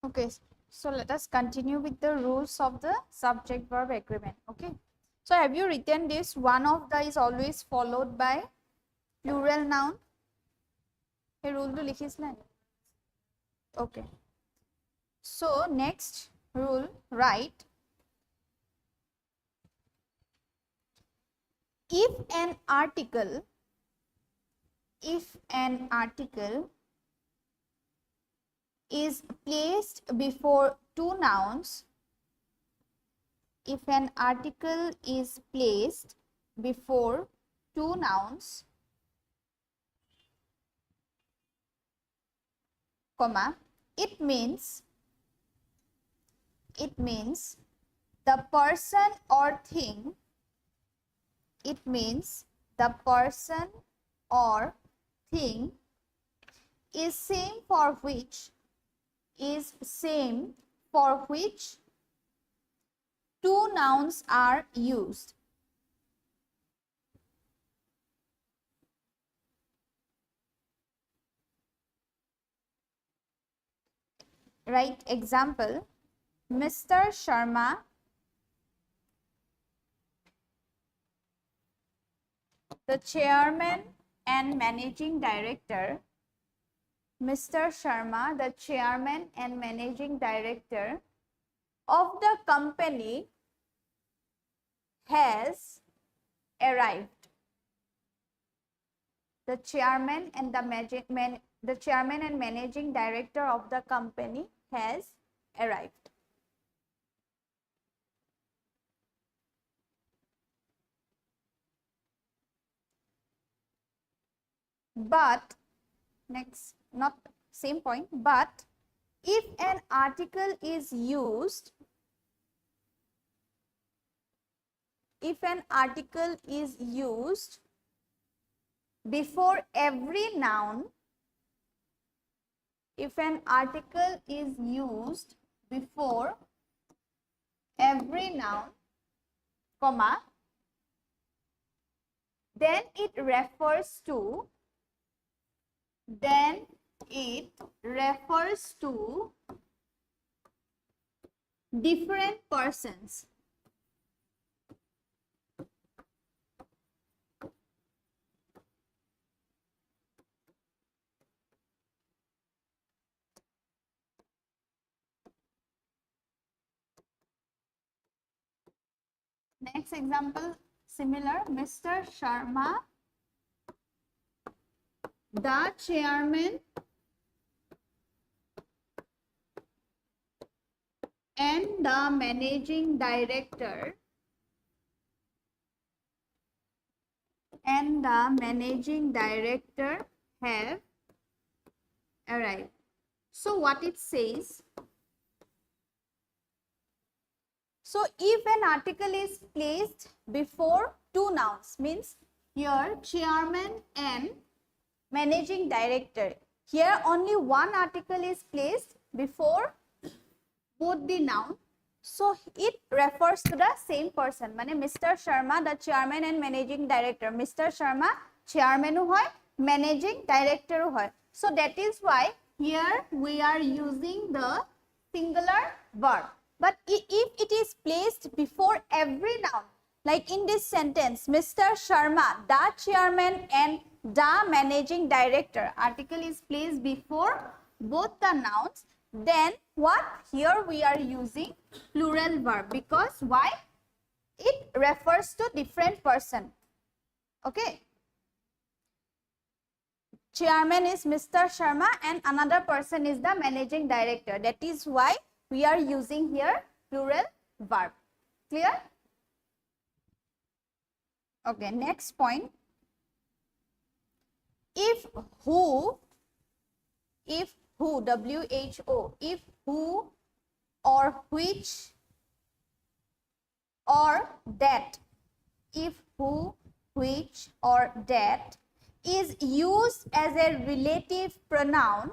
Okay, so let us continue with the rules of the subject verb agreement. Okay, so have you written this? One of the is always followed by plural noun. Hey, rule to likhis. Okay, so next rule, write if an article is placed before two nouns, if an article is placed before two nouns, comma, it means the person or thing, it means the person or thing is same for which two nouns are used. Right? Example, Mr. Sharma the chairman and managing director, Mr. Sharma, the chairman and managing director of the company has arrived. The chairman and managing director of the company has arrived. But next, not same point, but if an article is used, before every noun, if an article is used before every noun, comma, then it refers to different persons. Next example, similar, Mr. Sharma, the chairman and the managing director have arrived. So what it says, so if an article is placed before two nouns, means here chairman and managing director, here only one article is placed before both the noun, so it refers to the same person. Mane Mr. Sharma, the chairman and managing director. Mr. Sharma chairman hoy, managing director hoy. So that is why here we are using the singular verb. But if it is placed before every noun, like in this sentence, Mr. Sharma, the chairman and the managing director, article is placed before both the nouns, then what? Here we are using plural verb, because why? It refers to different person. Okay. Chairman is Mr. Sharma and another person is the managing director. That is why we are using here plural verb. Clear? Okay, next point. If who, W-H-O, if who or which or that, if who, which or that is used as a relative pronoun,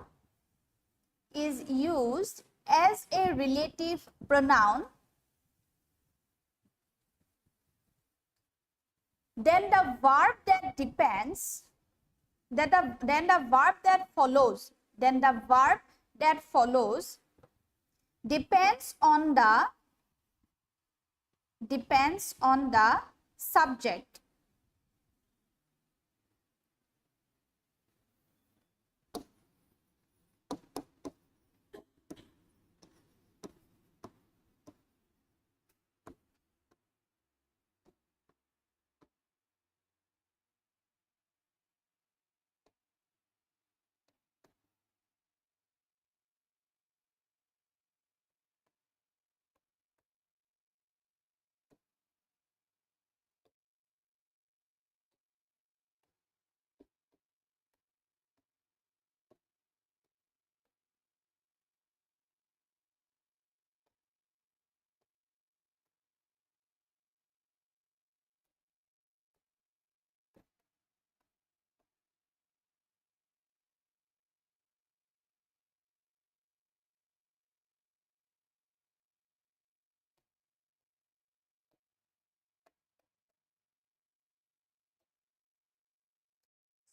then the verb that depends, then the verb that follows depends on the subject.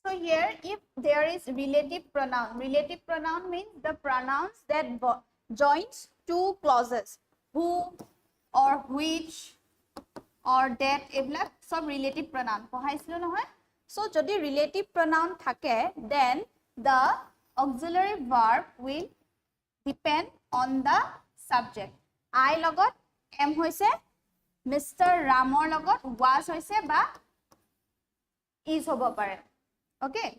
So here, if there is relative pronoun means the pronouns that joins two clauses, who or which or that, এইবিলাক সব relative pronoun পঢ়াইছিলো নহয়. So যদি relative pronoun থাকে, then the auxiliary verb will depend on the subject. I লগত am হৈছে, Mr. Ramor লগত was হৈছে বা is হ'ব পাৰে. Okay,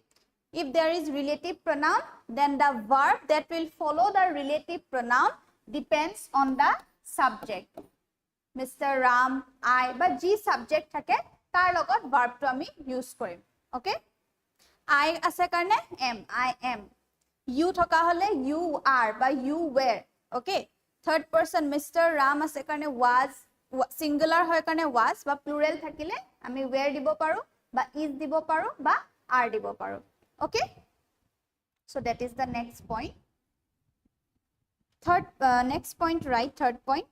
if there is relative pronoun, then the verb that will follow the relative pronoun depends on the subject. Mr. Ram, I, but G subject থাকে তাৰ লগত verb to আমি use Karim. Okay, I আছে কাৰণে am, I am. You থকা হলে you are বা you were. Okay, third person Mr. Ram আছে কাৰণে was, singular হয় কাৰণে was বা plural থাকিলে আমি were দিব পাৰো বা is দিব পাৰো বা are দিব পাৰো. Okay, so that is the next point. Next point, right? Third point,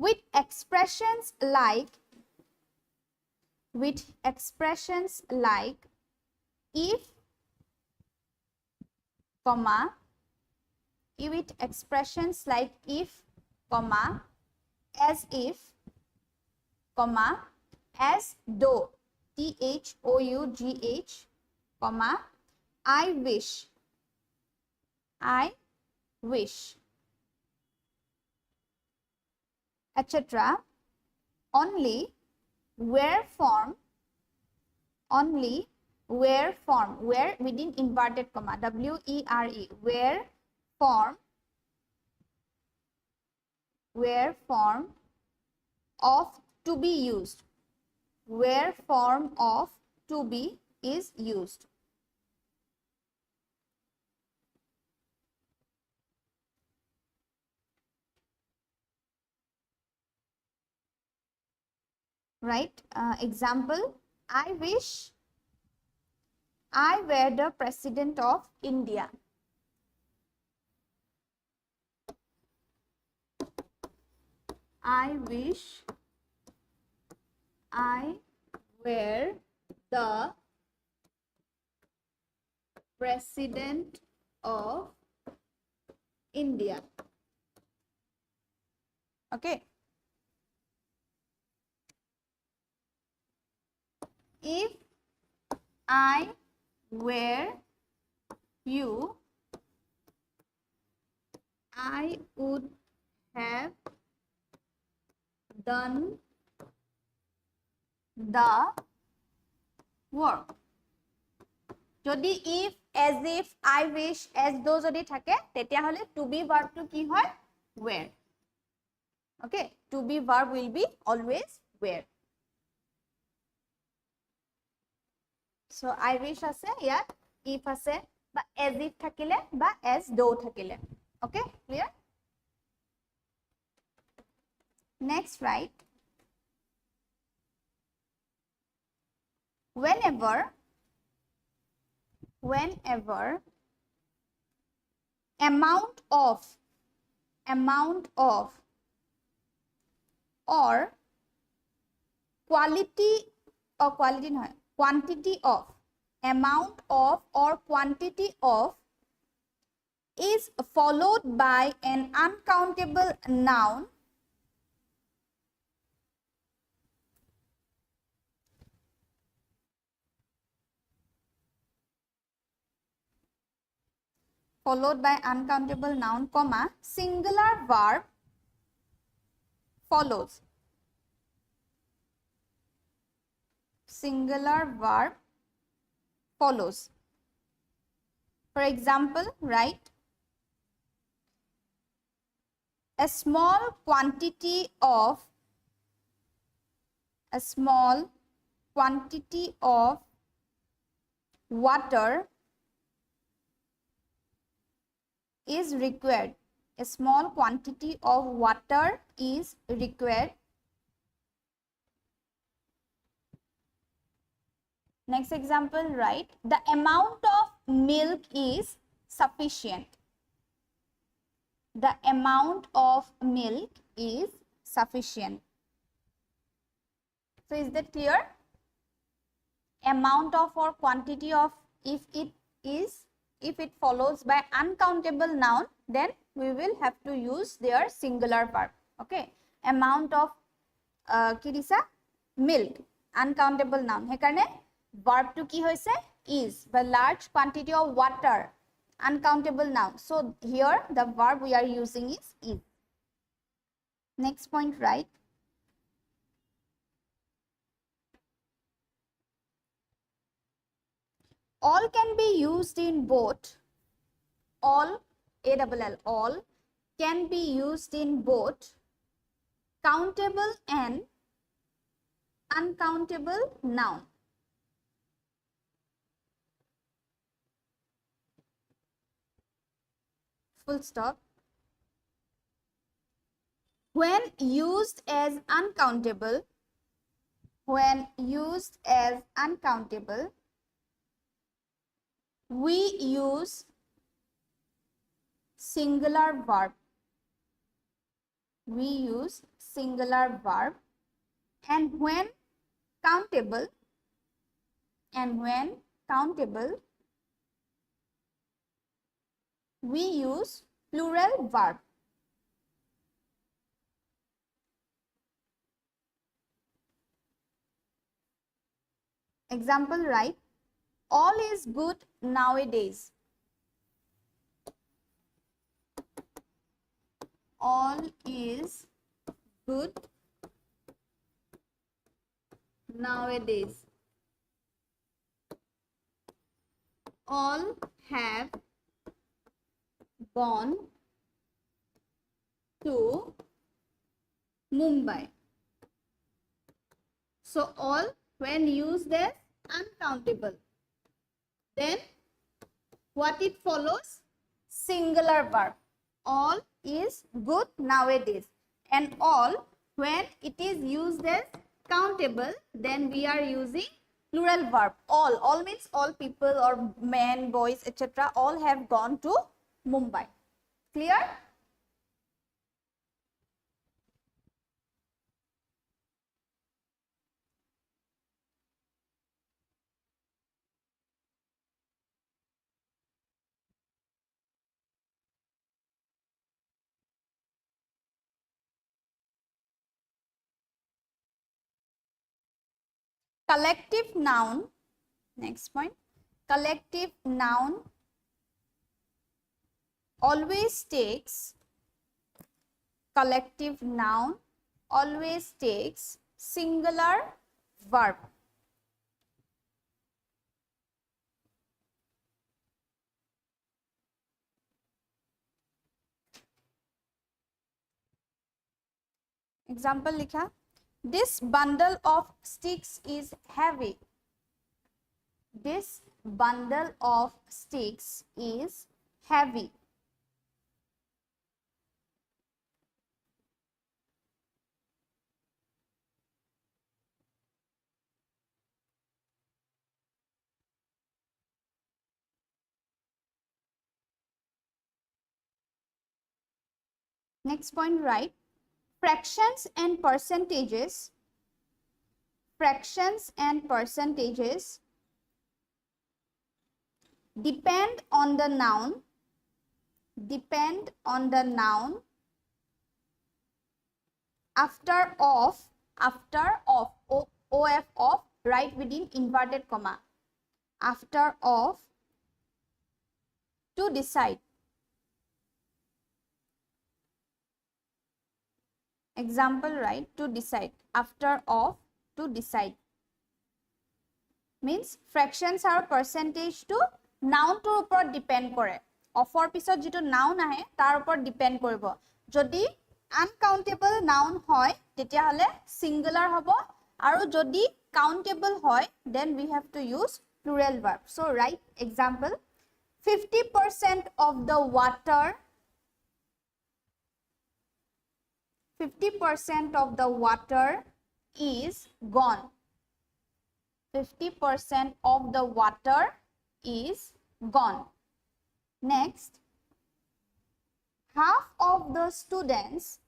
with expressions like if, comma, with expressions like if, comma, as if, comma, as though, THOUGH, comma, I wish, etc. Only where form, where within inverted comma, WERE, where form of to be used, where form of to be is used. Right? Example, I wish I were the president of India. I wish I were the president of India. Okay. If I were you, I would have done the work. যদি if, as if, I wish, as though যদি থাকে তেতিয়া হলে to be verb to কি হয়? Were. Okay, to be verb will be always were. So I wish আছে ইয়াত if আছে বা as if থাকিলে বা as though থাকিলে. Okay, clear? Next, right? Whenever amount of or quality or quality নহয়, quantity of, amount of or quantity of is followed by an uncountable noun comma, singular verb follows. Singular verb follows. For example, write a small quantity of water is required. A small quantity of water is required. Next example, write the amount of milk is sufficient. The amount of milk is sufficient. So is that clear? Amount of or quantity of, if it follows by uncountable noun, then we will have to use their singular verb. Okay, amount of ki disa milk, uncountable noun, hekarne verb to ki hoise is. By large quantity of water, uncountable noun, so here the verb we are using is. Next point, right? All can be used in both. All, A-double-L, all can be used in both countable and uncountable noun. Full stop. When used as uncountable, we use singular verb. And when countable, we use plural verb. Example, right? All is good nowadays. All is good nowadays. All have gone to Mumbai. So all, when used as uncountable, then what it follows? Singular verb. All is good nowadays. And all, when it is used as countable, then we are using plural verb. All means all people or men, boys, etc. all have gone to Mumbai. Clear? Collective noun, next point, collective noun always takes singular verb. Example likha, this bundle of sticks is heavy. This bundle of sticks is heavy. Next point, right? Fractions and percentages depend on the noun depend on the noun after of, of, write within inverted comma, after of, to decide. Example, right? To decide. After of, to decide. Means fractions are percentage to noun to upor depend kore. Offer pisot jito noun ahe, tar upor depend koribo. Jodi uncountable noun hoy, tetia hale singular hobo. Aru jodi countable hoy, then we have to use plural verb. So write example, 50% of the water, 50% of the water is gone. 50% of the water is gone. Next, half of the students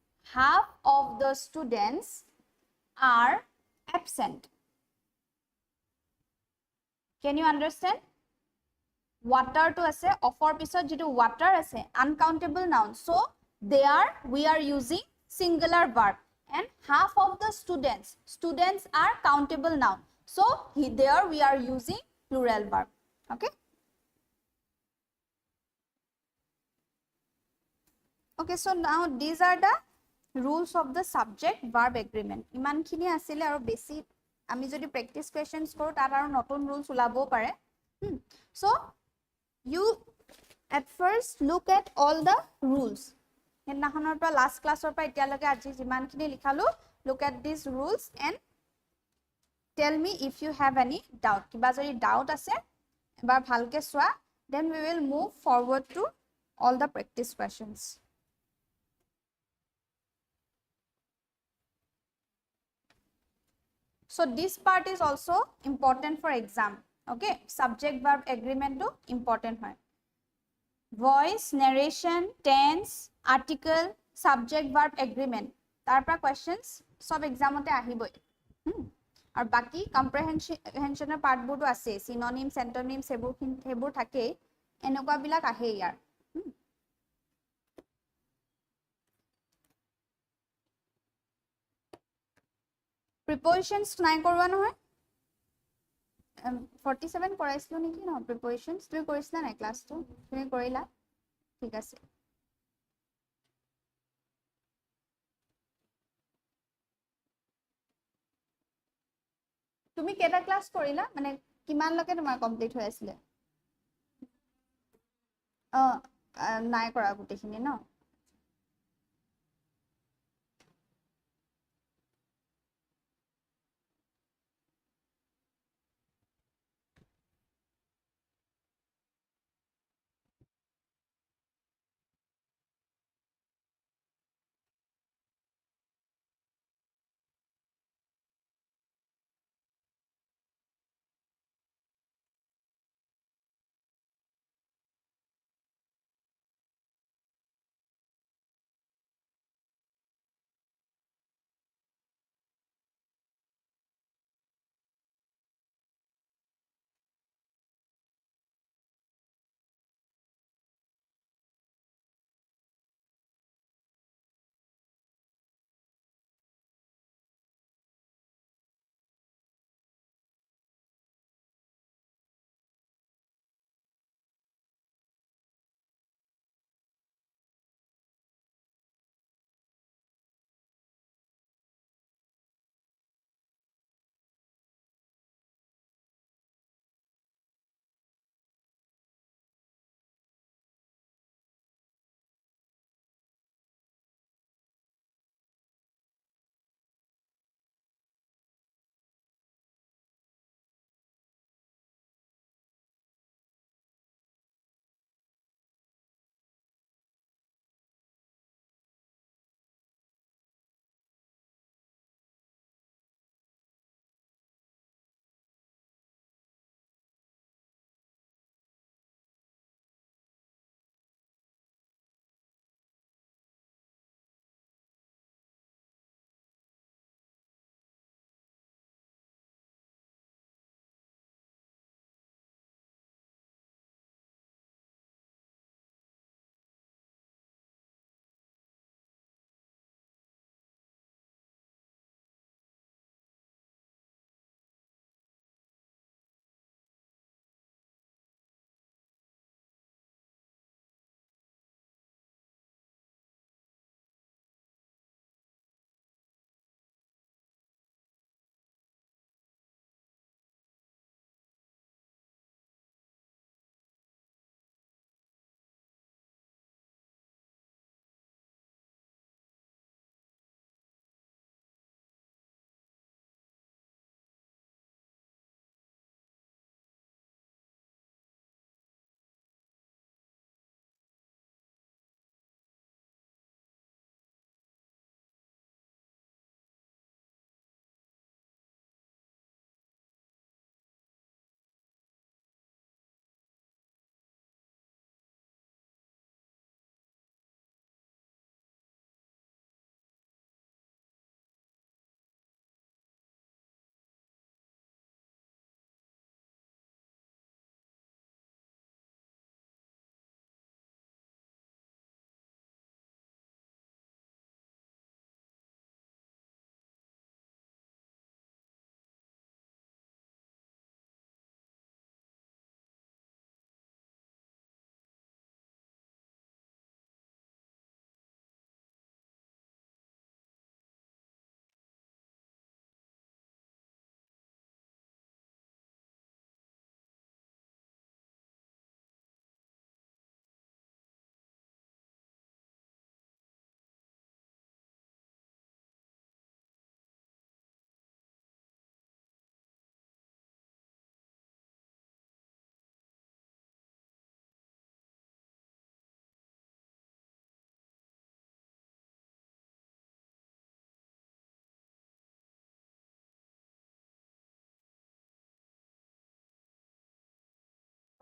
are absent. Can you understand? Water to ase, offer pisot jitu water ase, uncountable noun. So, we are using singular verb. And half of the students are countable noun. So, there we are using plural verb. Okay? Okay, so now these are the rules of the subject verb agreement. Iman khini asile aru besi ami jodi practice questions koru tar aru notun rules ulabo pare. So you at first look at all the rules. Hennakhonor pa last class or pa etia lage aji jiman khini likhalu, look at these rules and tell me if you have any doubt. Kiba jodi doubt ase ebar bhalke swa, then we will move forward to all the practice questions. So this part is also important for exam. Okay, subject verb agreement to important hoy. Voice, narration, tense, article, subject verb agreement. Tarpa questions sob exam ote ahiboi. Ar baki comprehension part board ase, synonym, antonym, hebur thake, enokwa bilak ahe yar. Prepositions nai korwa nohoy. 47 কৰাইছিলো নেকি ন প্ৰিপৰেচনছ তুমি কৰিছিলা নাই class 2 তুমি কৰিলা ঠিক আছে তুমি কেটা ক্লাস কৰিলা মানে কিমান লকে তোমাৰ কমপ্লিট হৈ আছিল নাই কৰা গুটেখিনি ন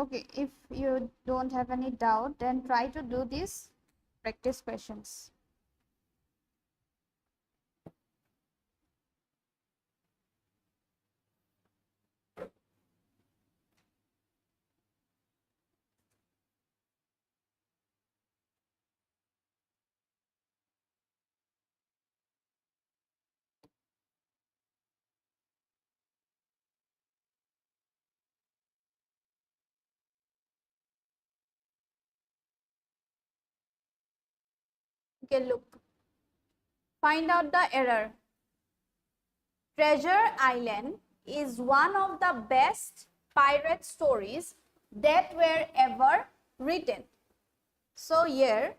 Okay, if you don't have any doubt, then try to do these practice questions. Okay, look. Find out the error. Treasure Island is one of the best pirate stories that were ever written. So here,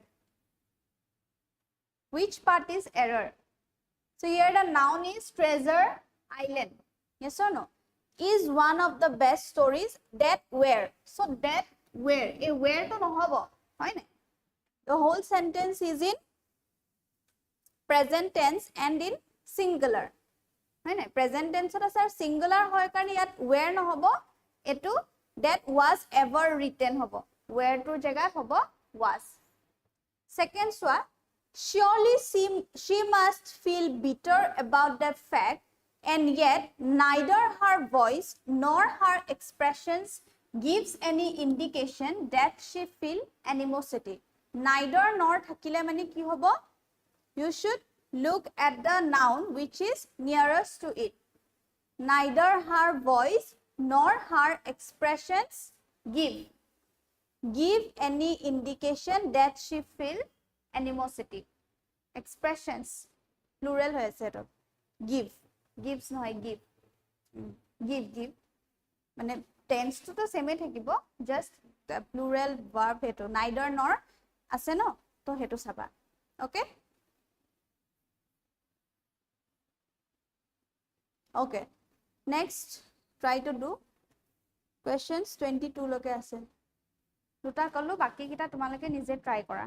which part is error? So here the noun is Treasure Island. Yes or no? Is one of the best stories that were. So that were. A were to nohobo. Fine. The whole sentence is in present tense and in singular. Fine. Present tense are singular hoy karone yat were nohobo. Etu that was ever written hobo. Were to jagat hobo was. Second one, surely she must feel bitter about that fact, and yet neither her voice nor her expressions gives any indication that she feel animosity. Neither nor thakile mane ki hobo? You should look at the noun which is nearest to it. Neither her voice nor her expressions give any indication that she feel animosity. Expressions plural hoise to gives no give mane tense to same thakibo, just the plural verb hetu neither nor ase no, to hetu saba. Okay, okay, next try to do questions 22 loke ase. দুটা কলো বাকি কিটা তোমালোকে নিজে try কৰা।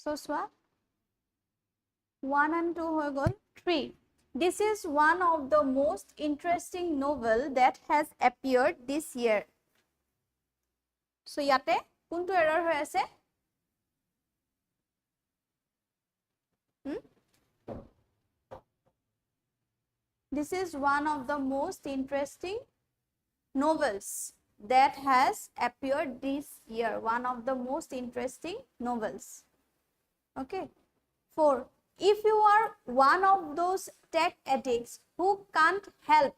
So swa 1 and 2 hoy gol 3. This is one of the most interesting novel that has appeared this year. So yate kuntu error hoy ase? This is one of the most interesting novels that has appeared this year. One of the most interesting novels. Okay. 4. If you are one of those tech addicts who can't help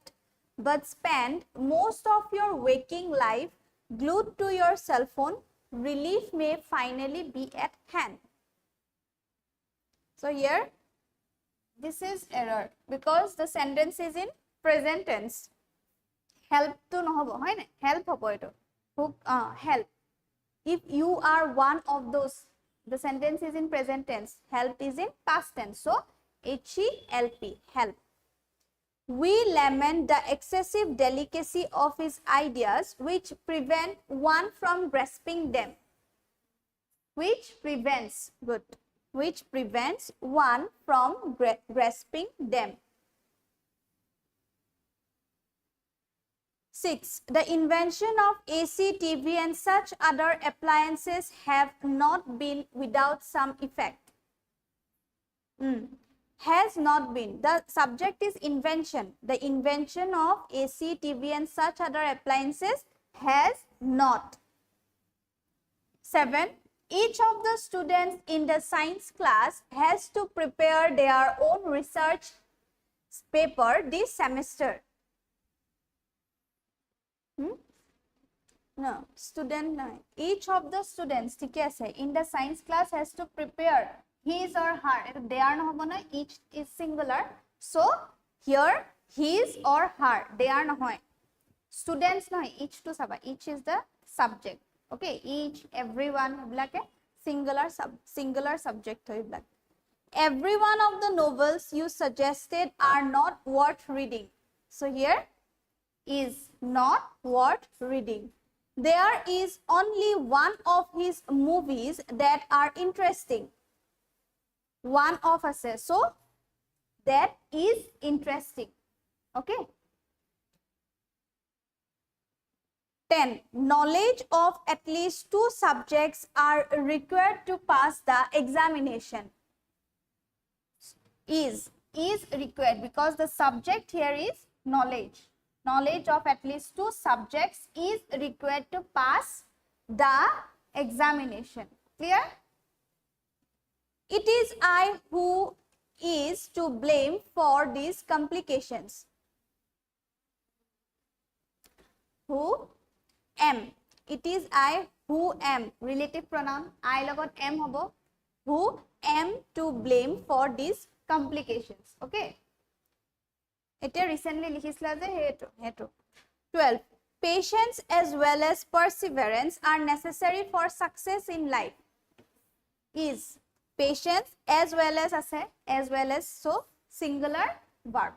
but spend most of your waking life glued to your cell phone, relief may finally be at hand. So here, this is error because the sentence is in present tense. Help to no hobo, hoy na? Help hobo eto. Help. If you are one of those, the sentence is in present tense. Help is in past tense. So, HELP, help. We lament the excessive delicacy of his ideas which prevent one from grasping them. Which prevents, good. Which prevents one from grasping them. 6. The invention of AC, TV and such other appliances have not been without some effect. Has not been. The subject is invention. The invention of AC, TV and such other appliances has not. 7. Each of the students in the science class has to prepare their own research paper this semester. No, student no. Each of the students, ठीक है, in the science class has to prepare his or her. They are no hobo na, each is singular. So here his or her. They are no hoy. Students no, each to saba. Each is the subject. Okay, each, everyone, black singular subject hoy black. Every one of the novels you suggested are not worth reading. So here is not worth reading. There is only one of his movies that are interesting. One of us says, so that is interesting. Okay. 10. Knowledge of at least 2 subjects are required to pass the examination. Is required because the subject here is knowledge. Knowledge of at least 2 subjects is required to pass the examination. Clear? It is I who is to blame for these complications. Who am. It is I who am. Relative pronoun. I logot am hobo. Who am to blame for these complications. Okay. It recently likhisla je heto. 12. Patience as well as perseverance are necessary for success in life. Is patience as well as so singular verb.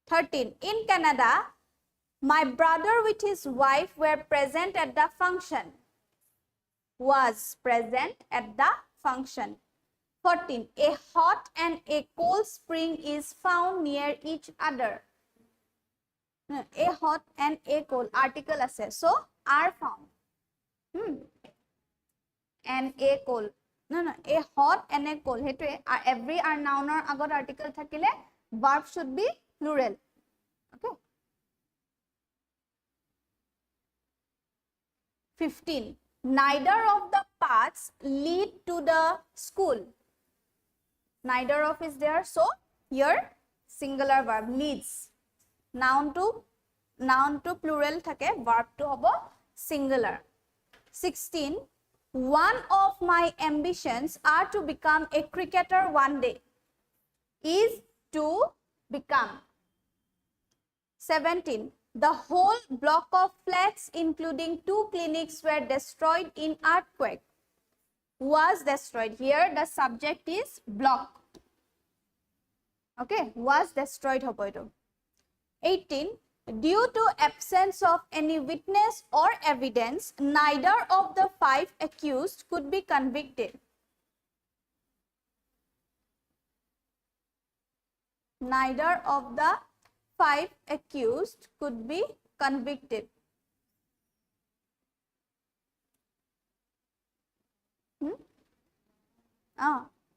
13. In Canada, my brother with his wife were present at the function. Was present at the function. 14. A hot and a cold spring is found near each other. A hot and a cold article ase. So, are found. And a cold. No, a hot and a cold. Every are noun or agot article thakile, verb should be plural. Okay. 15. Neither of the paths lead to the school. Neither of is there. So, here singular verb leads. Noun to plural thake, verb to hobo singular. 16. One of my ambitions are to become a cricketer one day. Is to become. 17. The whole block of flats including 2 clinics were destroyed in earthquake. Was destroyed. Here the subject is block. Okay, was destroyed hobo eto. 18. Due to absence of any witness or evidence, neither of the 5 accused could be convicted. neither of the 5 accused could be convicted.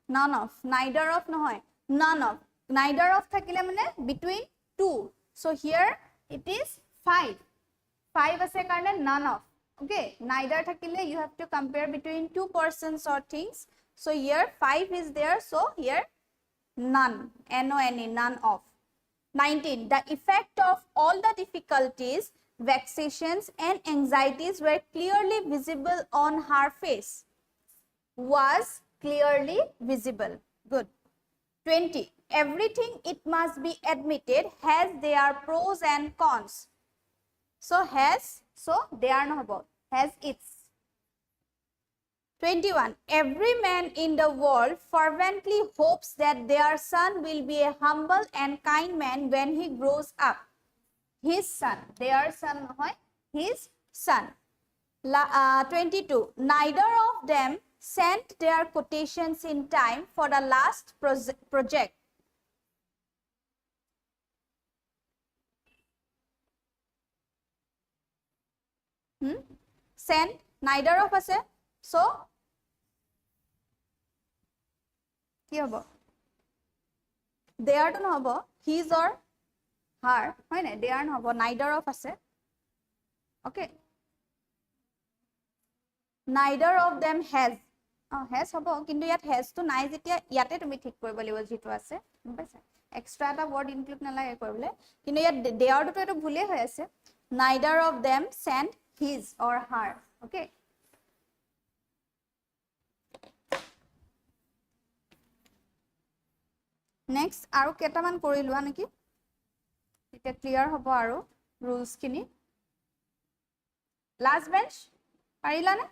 None of, neither of নহয়, none of, neither of থাকিলে মানে between two. So here it is 5. 5 আছে কাৰণে none of. Okay, neither থাকিলে you have to compare between two persons or things. So here 5 is there, so here none, N-O-N-E, none of. 19. The effect of all the difficulties, vexations and anxieties were clearly visible on her face. Was clearly visible. Good. 20. Everything, it must be admitted, has their pros and cons. So has, so they are not about, has its. 21. Every man in the world fervently hopes that their son will be a humble and kind man when he grows up. His son, their son, his son. 22. Neither of them sent their quotations in time for the last project. Sent, neither of us. So, কি হব? There to নহব, his or her, হয় নাই? There নহব, neither of আছে. Okay. Neither of them has. Has হব, কিন্তু ইয়াত has to নাই যেতিয়া ইয়াতে তুমি ঠিক কৰিব লাগিব যেটো আছে, গম পাইছা? এক্সট্ৰা এটা ওয়ার্ড ইনক্লুড নালাগে কৰিবলে, কিন্তু ইয়াত there to এটো ভুলে হৈ আছে. Neither of them sent his or her. Okay. Next, আৰু কেটামান কৰি লোৱা নেকি? এটা ক্লিয়াৰ হ'ব আৰু rules খিনি. Last bench, পাৰিলা নে?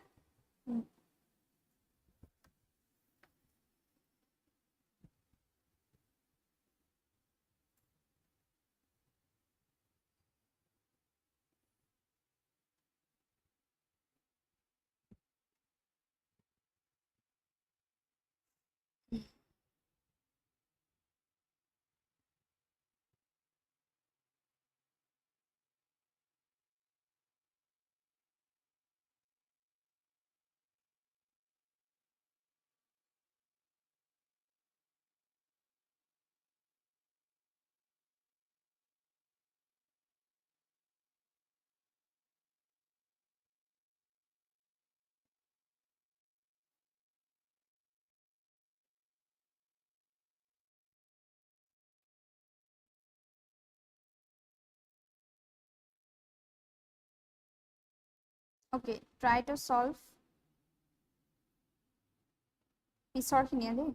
Okay, try to solve. পিছৰ খিনিয়ে দেই.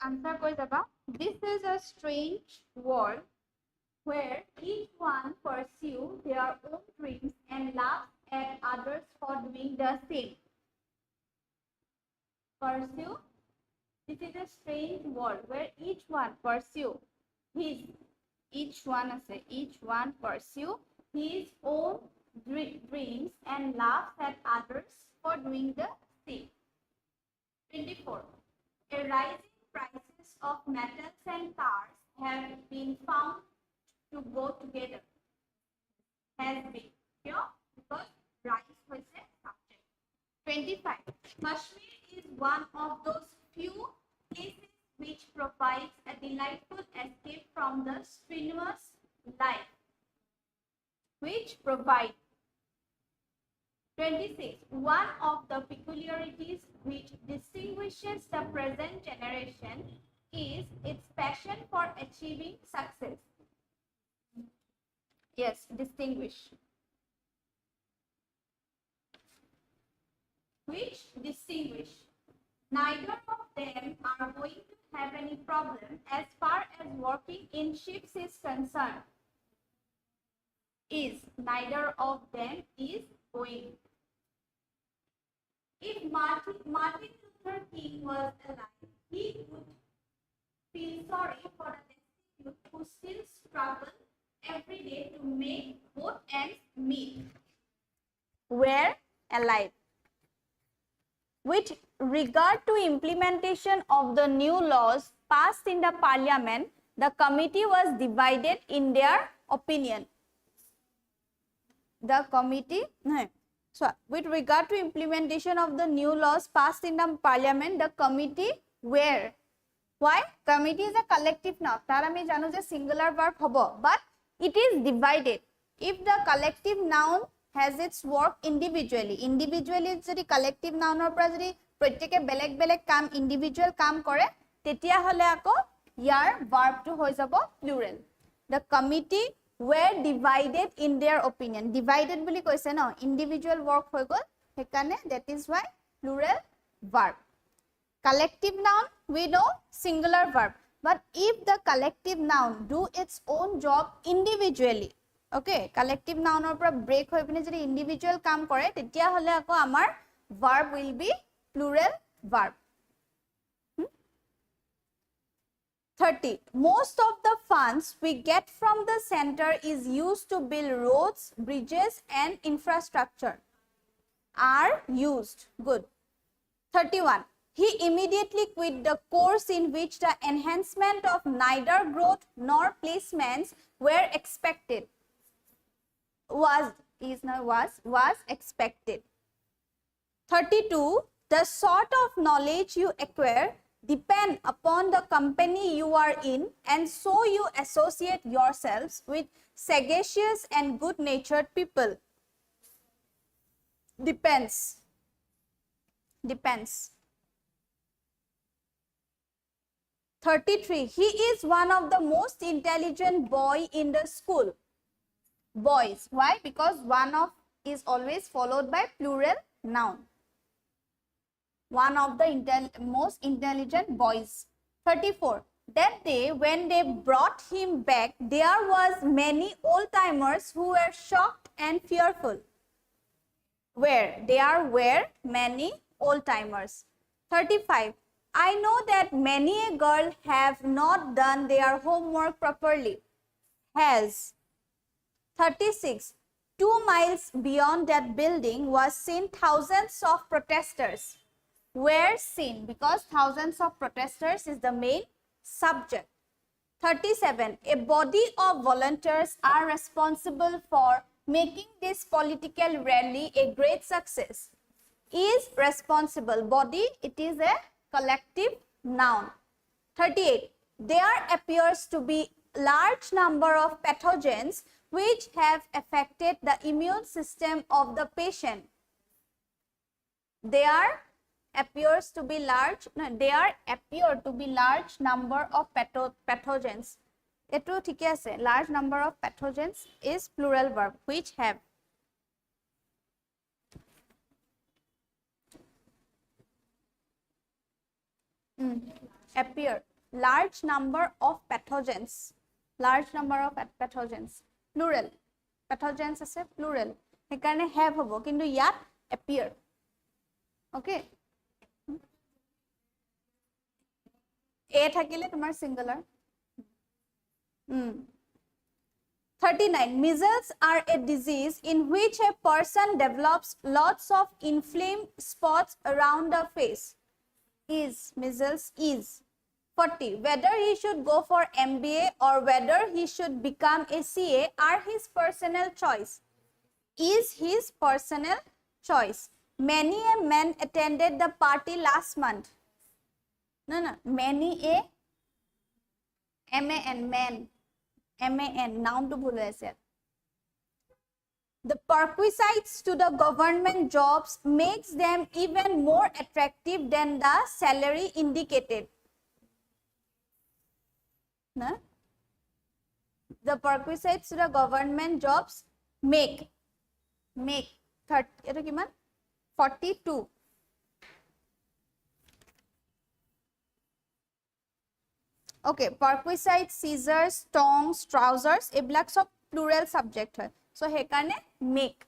answer koi jaba. This is a strange world where each one pursue their own dreams and laugh at others for doing the same. Pursue. This is a strange world where each one pursue his, each one pursue his own dreams and laughs at others for doing the same. 24. A rising prices of metals and cars have been found to go together. Has been here because rise was a subject. 25. Kashmir is one of those few places which provides a delightful escape from the strenuous life. Which provide. 26. One of the peculiarities which distinguishes the present generation is its passion for achieving success. Yes, distinguish. Which distinguish. Neither of them are going to have any problem as far as working in ships is concerned. Is. Neither of them is going. If Martin Luther King was alive, he would feel sorry for the destitute who still struggle every day to make both ends meet. Were alive. With regard to implementation of the new laws passed in the parliament, the committee was divided in their opinion. The committee, so with regard to implementation of the new laws passed in the parliament, the committee were. Why? Committee is a collective noun. Tar ami janu je singular verb hobo, but it is divided. If the collective noun has its work individually jodi collective noun or pra jodi protyeke beleg kam individual kam kore, tetia hole ako yar verb to hoi jabo plural. The committee were divided in their opinion. Divided boli koise no, individual work hoi gol, hekane that is why plural verb. Collective noun, we know singular verb. But if the collective noun do its own job individually, okay, collective noun or break hoi pine jodi individual kam kore, tetia hole ako amar verb will be plural verb. 30. Most of the funds we get from the center is used to build roads, bridges and infrastructure. Are used. Good. 31. He immediately quit the course in which the enhancement of neither growth nor placements were expected. Was expected. 32. The sort of knowledge you acquire depend upon the company you are in, and so you associate yourselves with sagacious and good-natured people. Depends. 33. He is one of the most intelligent boy in the school. Boys. Why? Because one of is always followed by plural noun. One of the most intelligent boys. 34. That day when they brought him back, there was many old-timers who were shocked and fearful. There were many old-timers. 35. I know that many a girl have not done their homework properly. Has. 36. 2 miles beyond that building was seen thousands of protesters. Were seen, because thousands of protesters is the main subject. 37. A body of volunteers are responsible for making this political rally a great success. Is responsible. Body, it is a collective noun. 38. There appears to be large number of pathogens which have affected the immune system of the patient. There appear to be large number of pathogens. Eto thike ase. Large number of pathogens is plural verb which have. appear large number of pathogens, large number of pathogens, plural, pathogens আছে plural, সেইকাৰণে have হ'ব, কিন্তু ইয়াত appear, okay, a থাকিলে তোমাৰ singular. 39. Measles are a disease in which a person develops lots of inflamed spots around the face. Is, measles is. 40. Whether he should go for MBA or whether he should become a CA are his personal choice. Is his personal choice. Many a men attended the party last month. No. Many a M-A-N, man. M-A-N, noun to bhul hai. The perquisites to the government jobs makes them even more attractive than the salary indicated. Na? The perquisites to the government jobs make 42. Okay, perquisites, scissors, tongs, trousers, এইবিলাক সব plural subject হয়. So সেইকাৰণে make.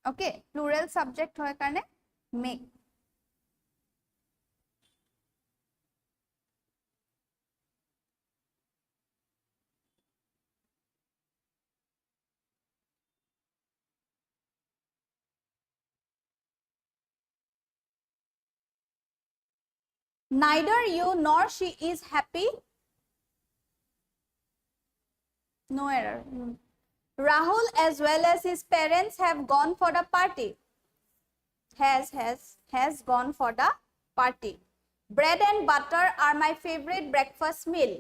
Okay, plural subject হয় কাৰণে make. Neither you nor she is happy. No error. Rahul as well as his parents have gone for the party. Has gone for the party. Bread and butter are my favorite breakfast meal.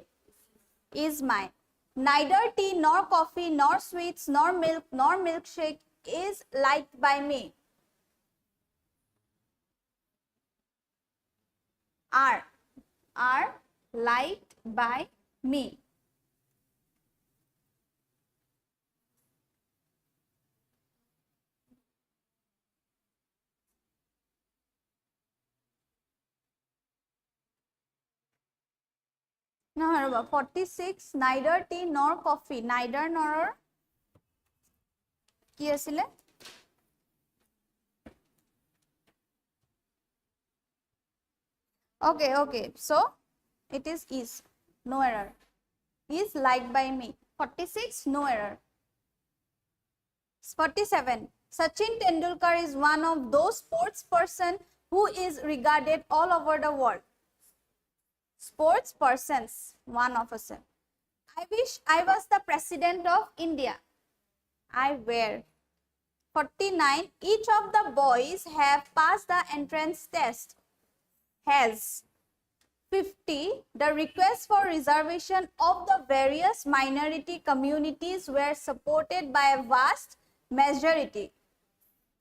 Is mine. Neither tea nor coffee nor sweets nor milk nor milkshake is liked by me. Are liked by me. No, 46. Neither tea nor coffee. Neither nor কি আছিলে? Okay. So it is. No error. Is liked by me. 46. No error. 47. Sachin Tendulkar is one of those sports person who is regarded all over the world. Sports persons, one of us. I wish I was the president of India. I wear. 49. Each of the boys have passed the entrance test. Has. 50. The requests for reservation of the various minority communities were supported by a vast majority.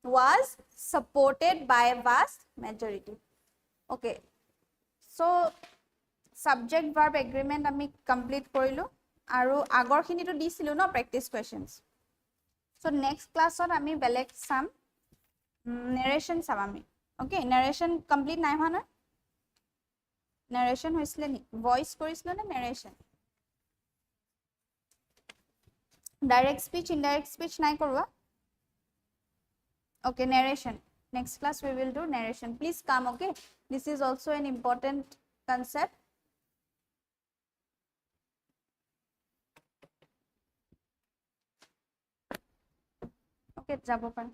Was supported by a vast majority. Okay. So, subject verb agreement আমি complete কৰিলো আৰু আগৰখিনিটো দিছিলো ন practice questions. So next class ত আমি বেলেগ চাম narration চাম আমি. Okay, narration complete নাই হোৱা না? Narration হৈছিলে নি? Voice কৰিছিলো না narration? Direct speech, indirect speech নাই কৰোৱা? Okay, narration. Next class we will do narration. Please come, okay? This is also an important concept. Okay, যাব পাৰো.